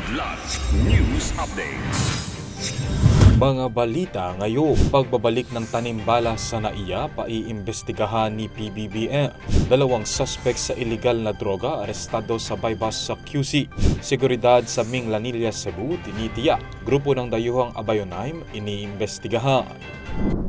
Kidlat News Updates. Mga balita ngayon, pagbabalik ng tanimbala sa NAIA, paiimbestigahan ni PBBM. Dalawang suspect sa illegal na droga arestado sa bypass sa QC. Seguridad sa Minglanilla, Cebu, tinitiyak. Grupo ng dayuhang Abayonaim, iniimbestigahan.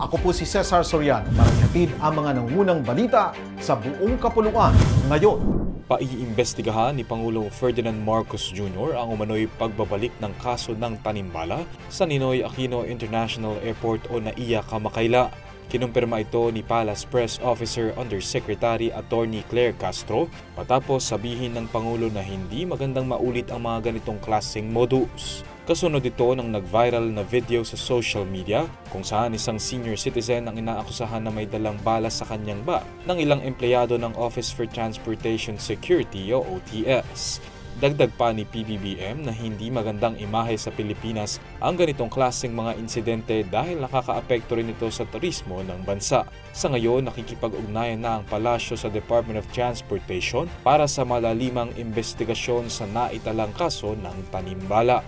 Ako po si Cesar Soriano para ihatid ang mga nangunang balita sa buong kapuluan ngayon. Paiimbestigahan ni Pangulong Ferdinand Marcos Jr. ang umano'y pagbabalik ng kaso ng tanimbala sa Ninoy Aquino International Airport o NAIA kamakayla. Kinumpirma ito ni Palace Press Officer Undersecretary Attorney Claire Castro matapos sabihin ng Pangulo na hindi magandang maulit ang mga ganitong klaseng modus. Kasunod ito ng nag-viral na video sa social media kung saan isang senior citizen ang inaakusahan na may dalang bala sa kanyang bag ng ilang empleyado ng Office for Transportation Security o OTS. Dagdag pa ni PBBM na hindi magandang imahe sa Pilipinas ang ganitong klaseng mga insidente dahil nakakaapekto rin ito sa turismo ng bansa. Sa ngayon, nakikipag-ugnayan na ang palasyo sa Department of Transportation para sa malalimang investigasyon sa naitalang kaso ng tanimbala.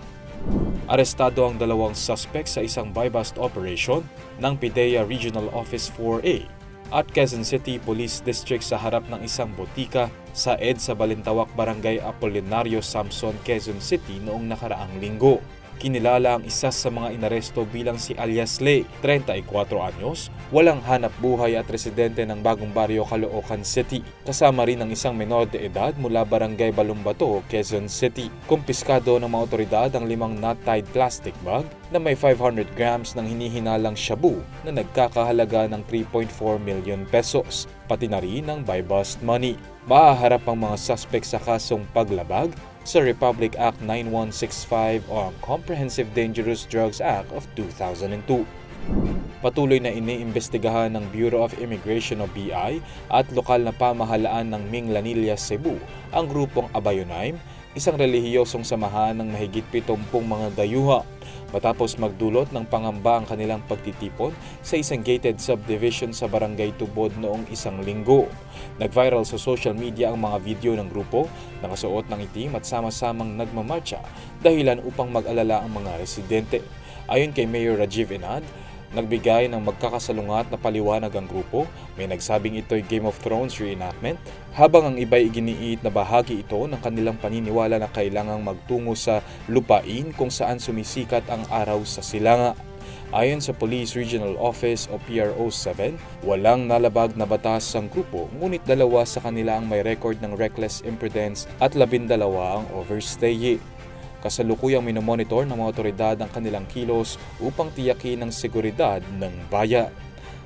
Arestado ang dalawang suspect sa isang buy-bust operation ng PIDEA Regional Office 4A at Quezon City Police District sa harap ng isang botika sa EDSA Balintawak, Barangay Apolinario, Samson, Quezon City noong nakaraang linggo. Kinilala ang isa sa mga inaresto bilang si Alias Ley, 34 anyos, walang hanap buhay at residente ng Bagong Baryo, Caloocan City. Kasama rin ang isang menor de edad mula Barangay Balumbato, Quezon City. Kumpiskado ng mga otoridad ang 5 knot-tied plastic bag na may 500 grams ng hinihinalang shabu na nagkakahalaga ng 3.4 million pesos, pati na rin ng buy-bust money. Mahaharap ang mga suspect sa kasong paglabag sa Republic Act 9165 o ang Comprehensive Dangerous Drugs Act of 2002. Patuloy na iniimbestigahan ng Bureau of Immigration o BI at lokal na pamahalaan ng Minglanilla, Cebu ang grupong Abayonaim, isang relihiyosong samahan ng mahigit 70 mga dayuha, matapos magdulot ng pangamba ang kanilang pagtitipon sa isang gated subdivision sa Barangay Tubod noong isang linggo. Nag-viral sa social media ang mga video ng grupo, nakasuot ng itim at sama-samang nagmamarcha dahilan upang mag-alala ang mga residente. Ayon kay Mayor Rajiv Enad, nagbigay ng magkakasalungat na paliwanag ang grupo, may nagsabing ito'y Game of Thrones reenactment, habang ang iba'y iginiit na bahagi ito ng kanilang paniniwala na kailangang magtungo sa lupain kung saan sumisikat ang araw sa silanga. Ayon sa Police Regional Office o PRO 7, walang nalabag na batas ang grupo, ngunit 2 sa kanila ang may record ng reckless imprudence at 12 ang overstay. Kasalukuyang minomonitor ng mga otoridad ang kanilang kilos upang tiyakin ang seguridad ng bayan.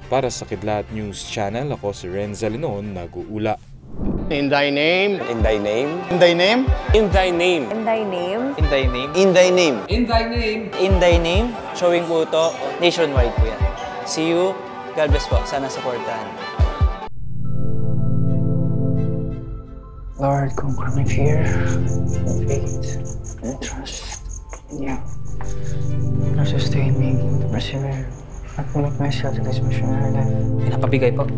Para sa Kidlat News Channel, ako si Renza Linon, nag-uula. In thy name. In thy name. In thy name. In thy name. In thy name. In thy name. In thy name. In thy name. In thy name. Showing po ito, nationwide po yan. See you. God bless po. Sana supportahan. Lord, conquer my fear, faith, and trust in you. Lord, sustain me to persevere and commit myself to this missionary life. Pinapabigay po.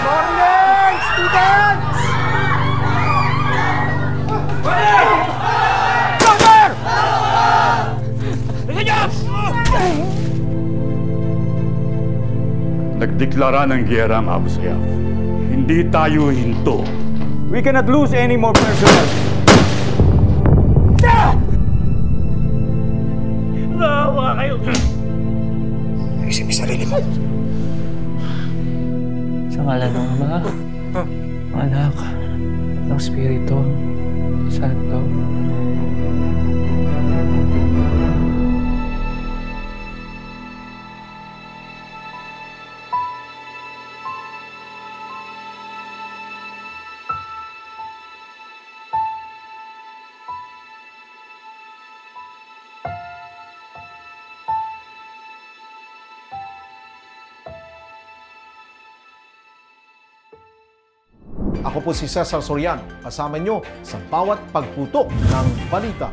Morning, students! Nagdeklara ng giyera ang Abu Sayyaf. Hindi tayo hinto. We cannot lose any more personnel. Nawa kayo! Isip mo sarili mo. Sa ngalan ng Ama, Anak, ng Espiritu Santo. Ako po si Cesar Soriano, kasama nyo sa bawat pagputok ng balita.